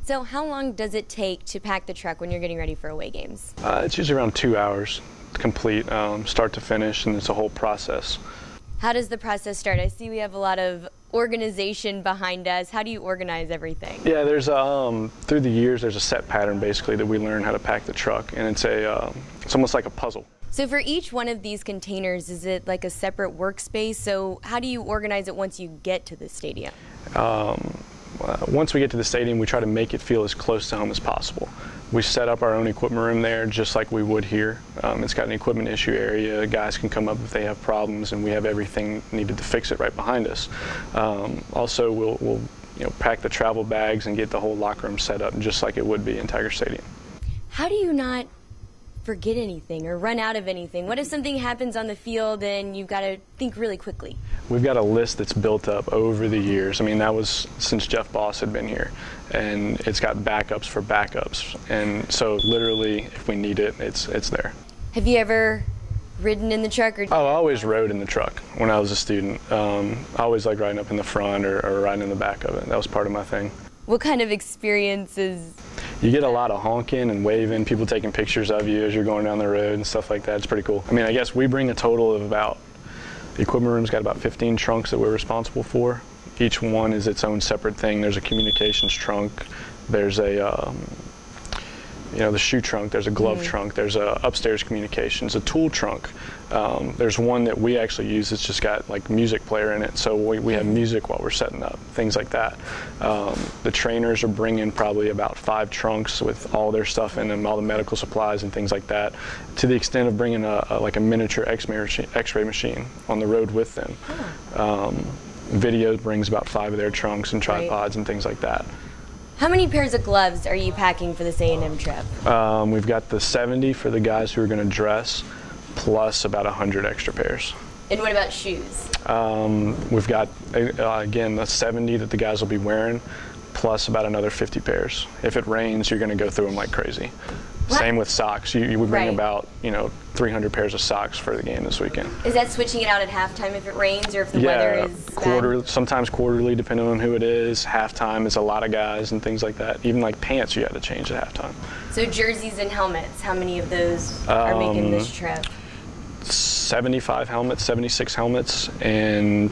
So how long does it take to pack the truck when you're getting ready for away games? It's usually around 2 hours complete, start to finish, and it's a whole process. How does the process start? I see we have a lot of organization behind us. How do you organize everything? Yeah, there's through the years there's a set pattern basically that we learn how to pack the truck, and it's almost like a puzzle. So for each one of these containers, is it like a separate workspace? So how do you organize it once you get to the stadium? Once we get to the stadium, we try to make it feel as close to home as possible. We set up our own equipment room there just like we would here. It's got an equipment issue area. Guys can come up if they have problems, and we have everything needed to fix it right behind us. Also, we'll pack the travel bags and get the whole locker room set up just like it would be in Tiger Stadium. How do you not forget anything or run out of anything? What if something happens on the field and you've got to think really quickly? We've got a list that's built up over the years. I mean, that was since Jeff Boss had been here, and it's got backups for backups. And so literally, if we need it, it's there. Have you ever ridden in the truck? I always rode in the truck when I was a student. I always liked riding up in the front or riding in the back of it. That was part of my thing. What kind of experiences? You get a lot of honking and waving, people taking pictures of you as you're going down the road and stuff like that. It's pretty cool. I mean, I guess we bring a total of the equipment room's got about 15 trunks that we're responsible for. Each one is its own separate thing. There's a communications trunk, there's a the shoe trunk, there's a glove trunk, there's a upstairs communications, a tool trunk. There's one that we actually use that's just got like music player in it, so we have music while we're setting up, things like that. The trainers are bringing probably about 5 trunks with all their stuff in them, all the medical supplies and things like that, to the extent of bringing a miniature x-ray machine on the road with them. Video brings about 5 of their trunks and tripods and things like that. How many pairs of gloves are you packing for this A&M trip? We've got the 70 for the guys who are going to dress, plus about 100 extra pairs. And what about shoes? We've got, again, the 70 that the guys will be wearing, plus about another 50 pairs. If it rains, you're going to go through them like crazy. What? Same with socks. You would bring about 300 pairs of socks for the game this weekend. Is that switching it out at halftime if it rains or if the weather is bad? Sometimes quarterly, depending on who it is. Halftime is a lot of guys and things like that. Even like pants, you had to change at halftime. So jerseys and helmets, how many of those are making this trip? 75 helmets, 76 helmets, and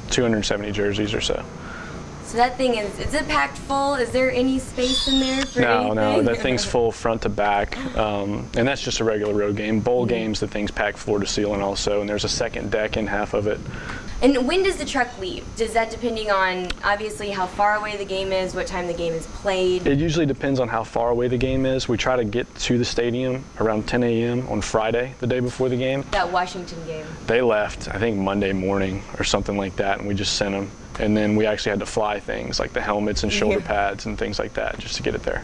270 jerseys or so. So that thing is it packed full? Is there any space in there for anything? No, that thing's full front to back, and that's just a regular road game. Bowl games, the thing's packed floor to ceiling also, and there's a second deck in half of it. And when does the truck leave? Does that depending on, obviously, how far away the game is, what time the game is played? It usually depends on how far away the game is. We try to get to the stadium around 10 a.m. on Friday, the day before the game. That Washington game. They left, I think, Monday morning or something like that, and we just sent them. And then we actually had to fly things like the helmets and shoulder pads and things like that just to get it there.